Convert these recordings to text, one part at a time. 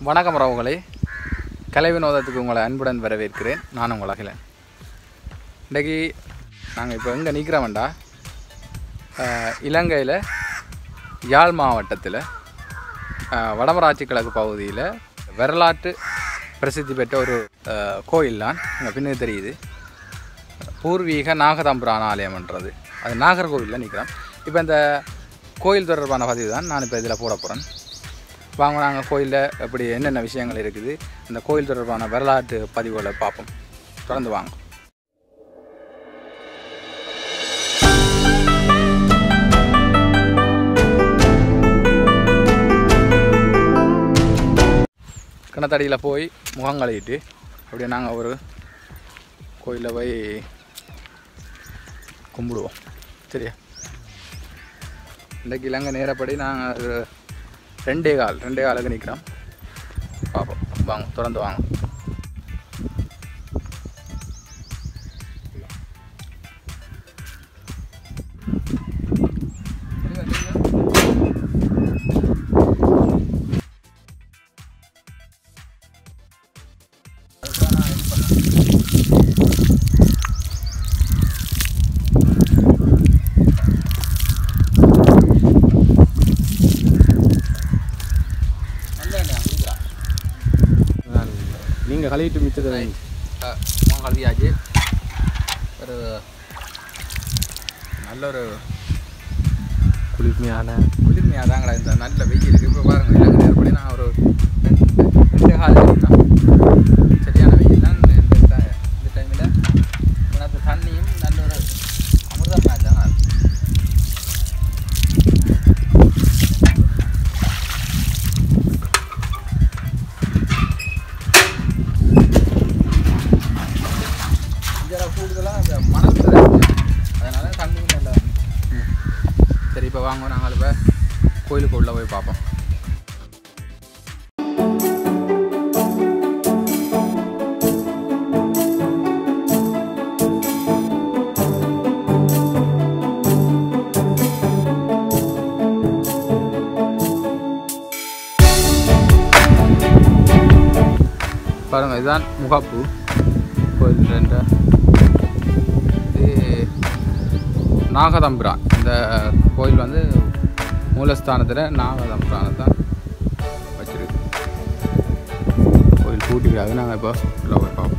வணக்கம் உறவுகளே, கலை வினோதத்துக்கு உங்களை அன்புடன் வரவேற்கிறேன். நான் உங்கள் அகிலன். இன்றைக்கி நாங்கள் இப்போ எங்கே நிற்கிறோம்டா, இலங்கையில் யாழ் மாவட்டத்தில் வடமராட்சி கிழக்கு பகுதியில் வரலாற்று பிரசித்தி பெற்ற ஒரு கோயில் தான் இங்கே பின்னே தெரியுது. பூர்வீக நாகதம்பிரான் ஆலயம்ன்றது, அது நாகர்கோவிலில் நிற்கிறோம். இப்போ இந்த கோயில் தொடர்பான பதிவு தான் நான் இப்போ இதில் போட போகிறேன். வாங்க, நாங்கள் கோயிலில் எப்படி என்னென்ன விஷயங்கள் இருக்குது, அந்த கோயில் தொடர்பான வரலாற்று பதிவுகளை பார்ப்போம். தொடர்ந்து வாங்க. கிணத்தடியில் போய் முகம் கழுவிட்டு அப்படியே நாங்கள் ஒரு கோயிலில் போய் கும்பிடுவோம். சரியா? இன்றைக்கு இலங்கை நேரப்படி நாங்கள் ரெண்டே காலுக்கு நிற்கிறோம். பார்ப்போம், வாங்க, தொடர்ந்து வாங்க. நீங்கள் கழுவிட்டு மிச்சது கழுவியாச்சு. ஒரு நல்ல ஒரு குளிர்மையாக தாங்களா இந்த நல்ல வெயில். இப்போ பாருங்கள், இலங்கை நேரப்படி நான் ஒரு 2 கால் சரியான வெயில் தான். இந்த டைமில் எனக்கு தண்ணியும் நல்ல ஒரு அமிர்தமாக தாங்க. கூடுதலாக அந்த மனசில் அதனால் தண்ணியும் நல்லா. சரி, இப்போ வாங்க, நாங்கள் இப்போ கோயிலுக்கு உள்ளே போய் பார்ப்போம். பாருங்கள், இதுதான் முகாப்பு கோயில். இது நாகதம்பிரான். இந்த கோயில் வந்து மூலஸ்தானத்தில் நாகதம்பிரானை தான் வச்சிருக்கு. கோயில் பூட்டிக்காக நாங்கள் இப்போ உள்ள போய் பார்ப்போம்.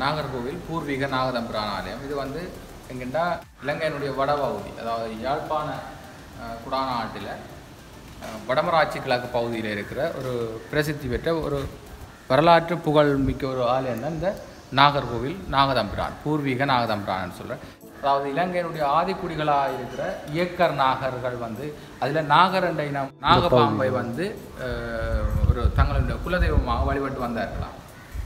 நாகர்கோவில் பூர்வீக நாகதம்பிரான் ஆலயம். இது வந்து எங்கிட்ட இலங்கையினுடைய வடபகுதி, அதாவது யாழ்ப்பாண குடாநாட்டில் வடமராட்சி கிழக்கு பகுதியில் இருக்கிற ஒரு பிரசித்தி பெற்ற ஒரு வரலாற்று புகழ்மிக்க ஒரு ஆலயம் தான் இந்த நாகர்கோவில் நாகதம்பிரான், பூர்வீக நாகதம்பிரான்னு சொல்கிறேன். அதாவது இலங்கையினுடைய ஆதிக்குடிகளாக இருக்கிற இயக்கர் நாகர்கள் வந்து அதில் நாகர் என்ற இனம் நாகப்பாம்பை வந்து ஒரு தங்களுடைய குலதெய்வமாக வழிபட்டு வந்தார்களாம்.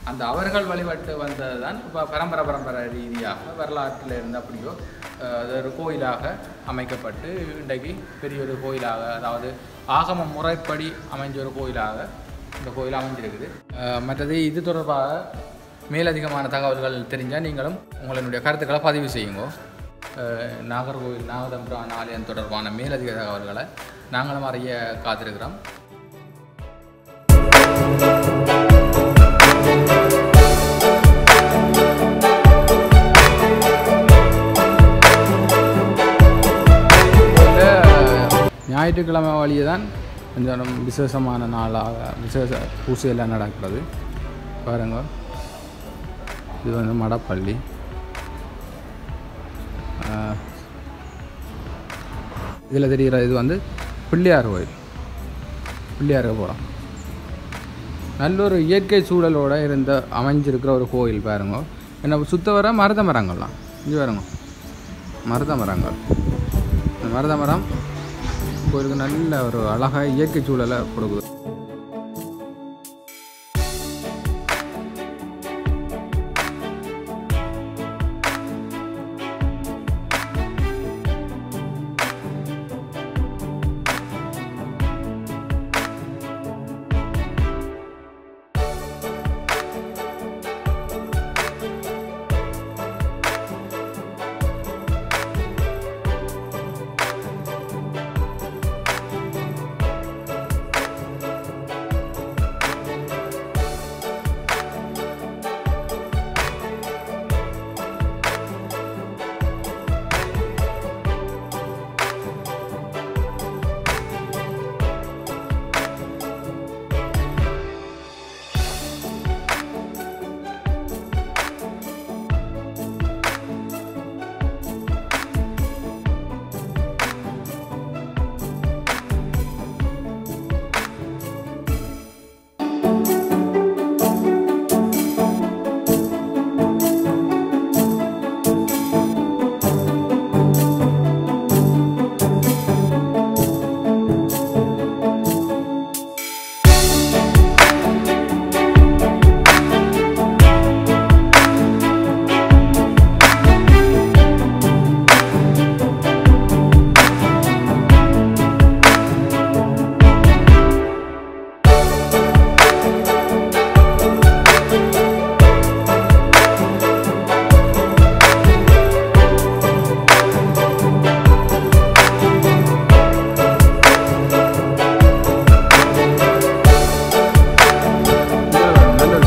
அந்த அவர்கள் வழிபட்டு வந்தது தான் இப்போ பரம்பரை ரீதியாக வரலாற்றில் இருந்து அப்படியோ அது ஒரு கோயிலாக அமைக்கப்பட்டு இன்றைக்கு பெரிய ஒரு கோயிலாக, அதாவது ஆகம முறைப்படி அமைஞ்ச ஒரு கோயிலாக இந்த கோயில் அமைஞ்சிருக்குது. மற்றது இது தொடர்பாக மேலதிகமான தகவல்கள் தெரிஞ்சால் நீங்களும் உங்களுடைய கருத்துக்களை பதிவு செய்யுங்க. நாகர்கோவில் நாகதம்பிரான் ஆலயம் தொடர்பான மேலதிக தகவல்களை நாங்களும் அறிய காத்திருக்கிறோம். ஞாயிற்றுக்கிழமை வழியே தான் கொஞ்சம் விசேஷமான நாளாக விசேஷ பூசையெல்லாம் நடக்கிறது. பாருங்க, இது வந்து மடப்பள்ளி. இதில் தெரிகிற இது வந்து பிள்ளையார் கோயில். பிள்ளையாருக்கு போகிறோம். நல்ல ஒரு இயற்கை சூழலோடு அமைஞ்சிருக்கிற ஒரு கோயில் பாருங்க. என்ன சுத்த வர மருத மரங்கள்லாம் இங்கே பாருங்க, மருத மரங்கள். இந்த மருத மரம் கோயிலுக்கு நல்ல ஒரு அழகாக இயற்கை சூழலை கொடுக்குது.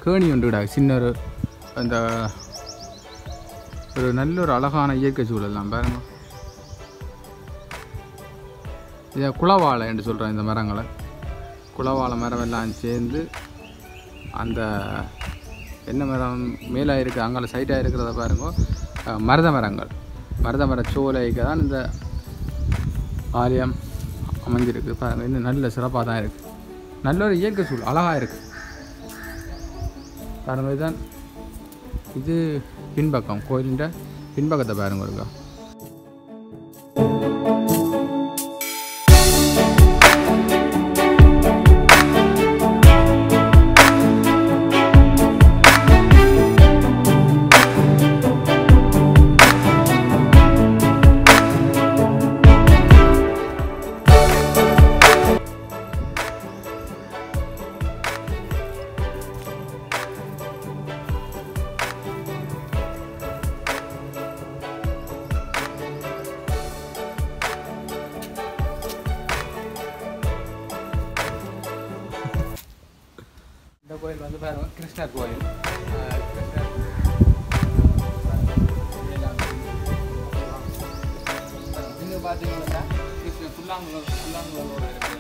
கேணி உண்டுடா, சின்ன ஒரு அந்த ஒரு நல்ல ஒரு அழகான இயற்கை சூழல்லாம் பாருங்க. இதை குளவாழை என்று சொல்கிறேன். இந்த மரங்களை குளவாழை மரம் எல்லாம் சேர்ந்து அந்த என்ன மரம் மேலே இருக்குது அங்கே சைட்டாக இருக்கிறத பாருங்க, மருத மரங்கள். மருத மர சோலைக்கு தான் இந்த ஆலயம் அமைஞ்சிருக்கு பாருங்கள். இன்னும் நல்ல சிறப்பாக தான் இருக்குது. நல்ல ஒரு இயற்கை சூழல் அழகாக இருக்குது பாருங்க. இதுதான் இது பின்பக்கம், கோயிலின் பின்பக்கத்தை பாருங்க இருக்கா. இந்த கோயில் வந்து பாருங்க, கிருஷ்ணர் கோயில். இங்கே பார்த்தீங்கன்னா கிருஷ்ணர் புல்லாங்குழலோட இருக்கிற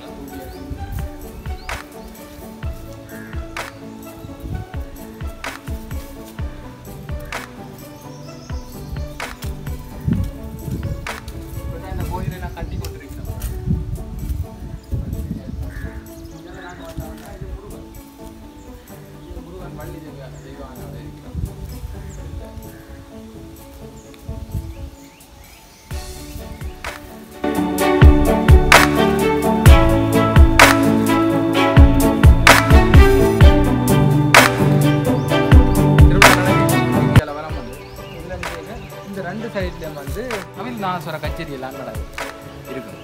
இந்த கோயிலை நான் கட்டி கொண்டிருக்கிறேன். வள்ளி தெய்வானோட இருக்கிறோம். இந்த ரெண்டு சைட்லேயும் வந்து கவிநாசுர கச்சேரி எல்லாம் இருக்கும்.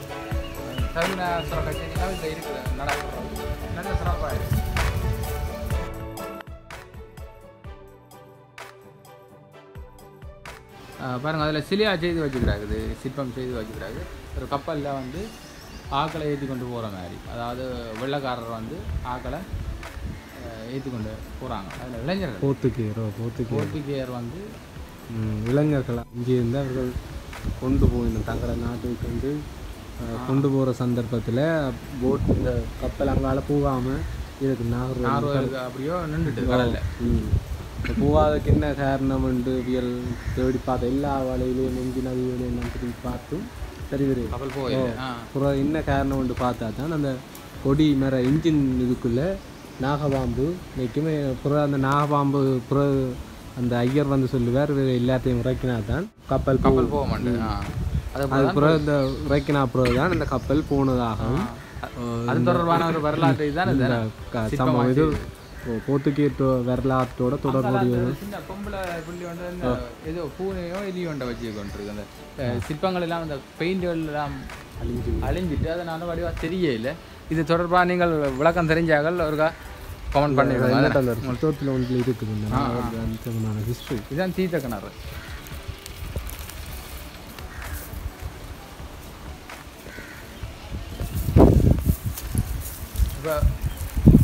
கவிநாசுர கச்சேரி எல்லாம் இதில் இருக்குது, நடக்கிறது நல்ல சிறப்பாக இருக்குது. பாருங்கள், அதில் சிலையாக செய்து வச்சுக்கிறாங்க, சிற்பம் செய்து வச்சுக்கிறாங்க. ஒரு கப்பலில் வந்து ஆக்களை ஏற்றி கொண்டு போகிற மாதிரி, அதாவது வெள்ளைக்காரர் வந்து ஆக்களை ஏற்றிக்கொண்டு போகிறாங்க. அதில் இளைஞர்கள் போர்த்துகேயர் வந்து இளைஞர்கள் இங்கே இருந்து அவர்கள் கொண்டு போயிடணும் தங்களை நாட்டுக்கு வந்து கொண்டு போகிற சந்தர்ப்பத்தில் போட் இந்த கப்பல் அங்கால போகாமல் இதுக்கு நாகர்கோவில் அப்படியோ நின்றுட்டு கடலில் போகாததுக்கு என்ன காரணம்ன்ட்டு வியல் தேடி பார்த்து எல்லா வலையிலையும் நெஞ்சு நதியிலையும் எல்லாம் திரும்பி பார்த்தும் சரி கப்பல் போய் அப்புறம் என்ன காரணம்ன்ட்டு பார்த்தா தான் அந்த கொடி மேற இன்ஜின் இதுக்குள்ளே நாகபாம்பு நிற்குமே. அப்புறம் அந்த நாகபாம்பு அப்புறம் அந்த ஐயர் வந்து சொல்லுவார் எல்லாத்தையும் உரைக்கினா தான் கப்பல் போக மாட்டேன். அதுக்கப்புறம் இந்த உரைக்கினா அப்புறம் தான் இந்த கப்பல் போனதாகவும் அது தொடர்பான ஒரு வரலாற்றை தான் சம்பவம் இது போர்த்துகேயர் வரலாற்றோட தொடர்புடைய சின்ன பொம்பளை புள்ளி வந்து ஏதோ பூனையோ எலியோ ஒன்றை வச்சு கொண்டிருக்கு. அந்த சிற்பங்கள் எல்லாம் அந்த பெயிண்டுகள் எல்லாம் அழிஞ்சிட்டு அதனால வடிவாக தெரியல. இது தொடர்பாக நீங்கள் விளக்கம் தெரிஞ்சார்கள் ஒருக்கா கமெண்ட் பண்ணிடுவாங்க. மொத்தத்தில் ஒன்றில் இருக்குது ஹிஸ்ட்ரி. இதுதான் தீர்த்த கிணறு. இப்போ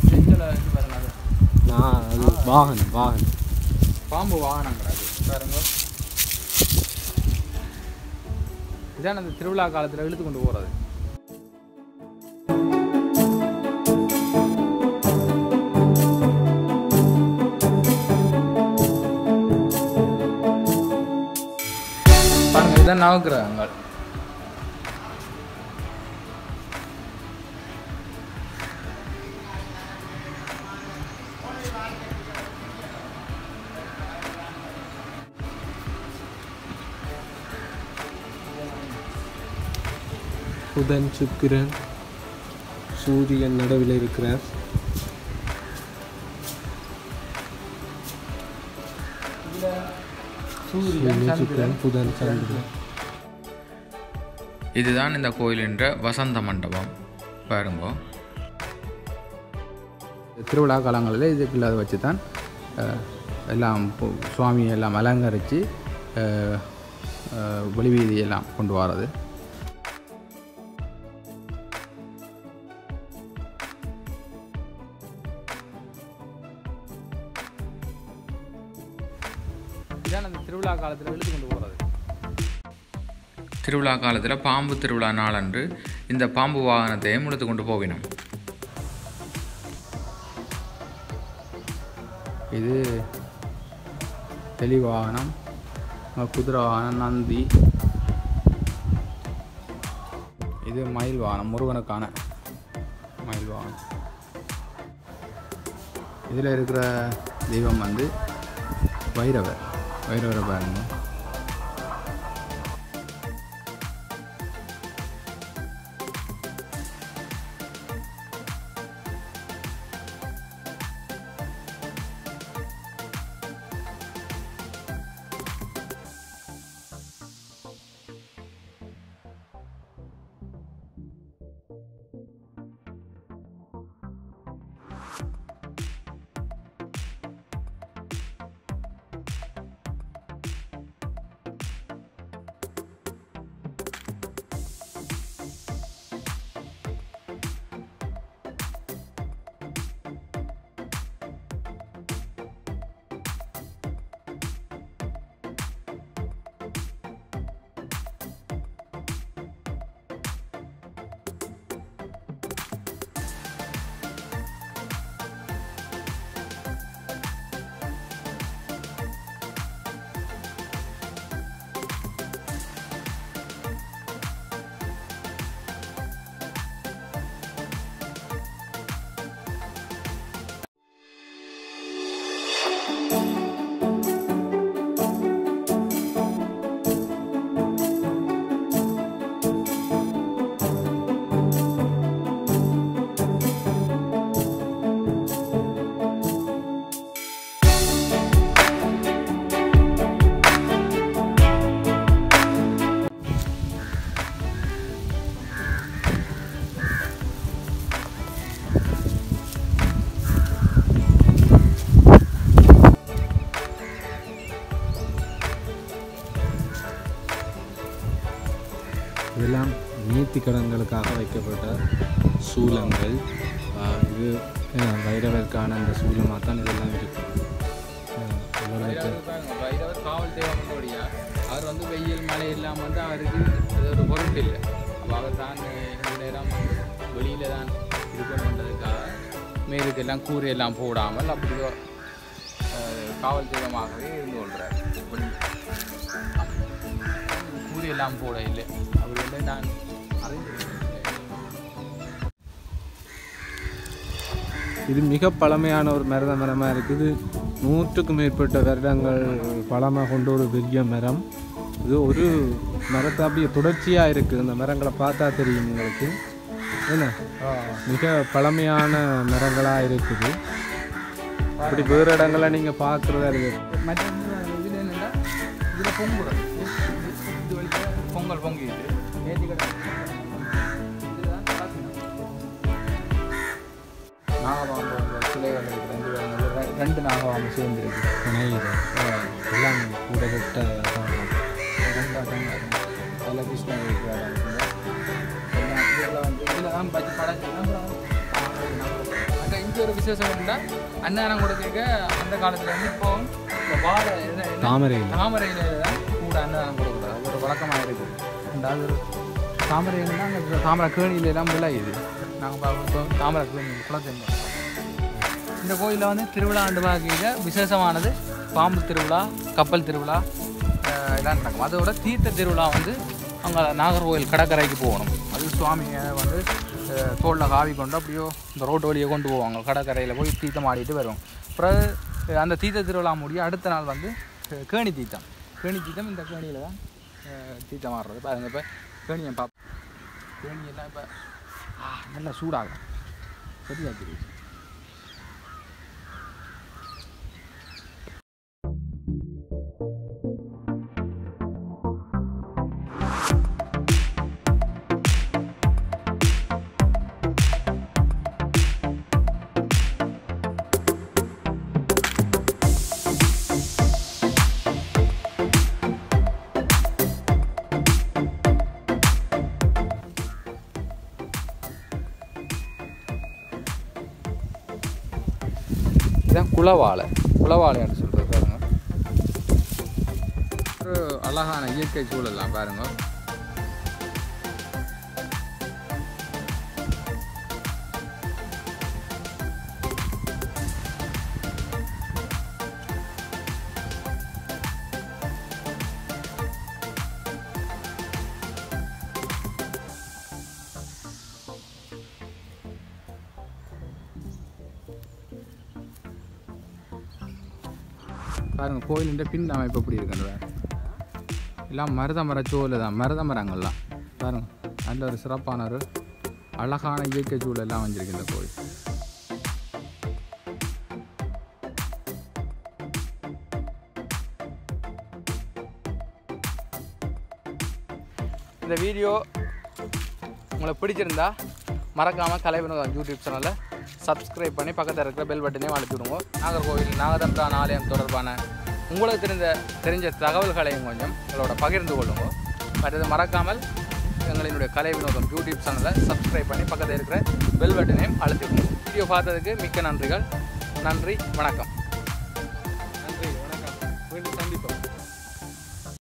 செஞ்சில் பாருங்க அது வாகனம் பாம்பு வாகனம் கிடையாது பாருங்க. இதான் அந்த திருவிழா காலத்தில் இழுத்து கொண்டு போகிறது. பாருங்க இதுதான் நவக்கிரகங்கள். புதன், சுக்கிரன், சூரியன் நடுவில் இருக்கிறார். சூரியன், புதன், சந்திரன். இதுதான் இந்த கோயிலின்ற வசந்த மண்டபம். பாருங்க திருவிழா காலங்களில் இதுக்குள்ள வச்சு தான் எல்லாம் சுவாமியை எல்லாம் அலங்கரித்து வெளிவீதியெல்லாம் கொண்டு வர்றது. திருவிழா காலத்தில் இழுத்து கொண்டு போகிறது. திருவிழா காலத்தில் பாம்பு திருவிழா நாளன்று இந்த பாம்பு வாகனத்தையும் இழுத்து கொண்டு போவினோம். இது தெளி வாகனம், குதிரை வாகனம், நந்தி. இது மயில் வாகனம், முருகனுக்கான மயில் வாகனம். இதில் இருக்கிற தெய்வம் வந்து வைரவர் பாருங்க. இதெல்லாம் நேர்த்திக்கடன்களுக்காக வைக்கப்பட்ட சூலங்கள். இது வைரவருக்கான அந்த சூலமாக தான் இதெல்லாம் இருக்குது. வைரவர் காவல் தெய்வம் முடியா அவர் வந்து வெயில் மழை இல்லாமல் வந்து அவருக்கு அது ஒரு பொருட்டு இல்லை. அப்போ அவர் தான் இந்த நேரம் வெளியில் தான் இது பண்ணுறதுக்காக மேலுக்கெல்லாம் கூரையெல்லாம் போடாமல் அப்படியோ காவல் தெய்வமாகவே இருந்து கொள்கிறார். கூரையெல்லாம் போட இல்லை அப்படி இல்லை நான் அறிந்திருக்கிறேன். இது மிக பழமையான ஒரு மருத மரமாக இருக்குது. 100க்கும் மேற்பட்ட வருடங்கள் பழமை கொண்ட ஒரு பெரிய மரம். இது ஒரு மரத்தை அப்படியே தொடர்ச்சியாக இருக்குது. இந்த மரங்களை பார்த்தா தெரியும் உங்களுக்கு. என்ன மிக பழமையான மரங்களாக இருக்குது. இப்படி வேறு இடங்களை நீங்கள் பார்க்குறதா இருக்குது. மற்ற இதில் என்னென்னா இதில் பொங்குறது இது வழியாக பொங்கல் பொங்கிடுது நேற்று கடை இதுதான் நாகபாம்பு சிலைகள் இருக்கிற ரெண்டு நாகபாம்பு சேர்ந்துருக்கு. எல்லாம் கூட விட்ட அதில் கிருஷ்ணன் இருக்கிறார். எல்லாம் இதெல்லாம் வந்து இதில் தான் பச்சு படம். அங்கே இங்கே ஒரு விசேஷம் இருந்தால் அன்னதானம் கொடுக்க அந்த காலத்தில் வந்து இப்போ இந்த வாழை தாமரையில் தான் கூட அன்னதானம் கொடுக்குறது அது ஒரு வழக்கமாக இருக்குது. அந்த அது தாமரைன்னா அங்கே தாமரை கேணியில் எல்லாம் விளையுது. நாங்கள் பார்ப்போம் தாமரை கேணி குளத்தென்ன. இந்த கோயிலில் வந்து திருவிழா ஆண்டு வகையில் விசேஷமானது பாம்பு திருவிழா, கப்பல் திருவிழா எல்லாம் நடக்கும். அதோட தீர்த்த திருவிழா வந்து அங்கே நாகர்கோவில் கடற்கரைக்கு போகணும். அது சுவாமியை வந்து தோளில் காவி கொண்டு அப்படியோ இந்த ரோட்டு வழியை கொண்டு போவாங்க. கடற்கரையில் போய் தீர்த்தம் ஆடிட்டு வருவோம். அப்புறம் அந்த தீர்த்த திருவிழா முடிய அடுத்த நாள் வந்து கேணி தீர்த்தம். கேணி தீர்த்தம் இந்த கேணியில் தான் தீர்த்தம் ஆடுறது. பாருங்கள் இப்போ கேணியை பார்ப்போம். கேணியெல்லாம் இப்போ நல்லா சூடாகும். சரியா தெரியுது. இதுதான் குளவாழைன்னு சொல்கிறது. பாருங்க ஒரு அழகான இயற்கை சூழலாம் பாருங்க. பாருங்கள் கோயிலுன்ற பின் அமைப்பு எப்படி இருக்குன்னு எல்லாம் மருத மரச்சூழல் தான். மருத மரங்கள்லாம் பாருங்கள் நல்ல ஒரு சிறப்பான ஒரு அழகான இயற்கை சூழல் எல்லாம் வந்துருக்கு இந்த கோயில். இந்த வீடியோ உங்களுக்கு பிடிச்சிருந்தா மறக்காமல் கலை வினோதம் யூடியூப் சேனலை சப்ஸ்கிரைப் பண்ணி பக்கத்தில் இருக்கிற பெல் பட்டனையும் அழுத்தி விடுங்க. நாகர்கோவில் நாகதம்பிரான் ஆலயம் தொடர்பான உங்களுக்கு தெரிஞ்ச தகவல்களையும் கொஞ்சம் எங்களோட பகிர்ந்து கொள்ளுங்க. மற்றது மறக்காமல் எங்களினுடைய கலை வினோதம் யூடியூப் சேனலை சப்ஸ்கிரைப் பண்ணி பக்கத்தில் இருக்கிற பெல் பட்டனையும் அழுத்தி விடுங்க. வீடியோ பார்த்ததுக்கு மிக்க நன்றிகள். நன்றி, வணக்கம்.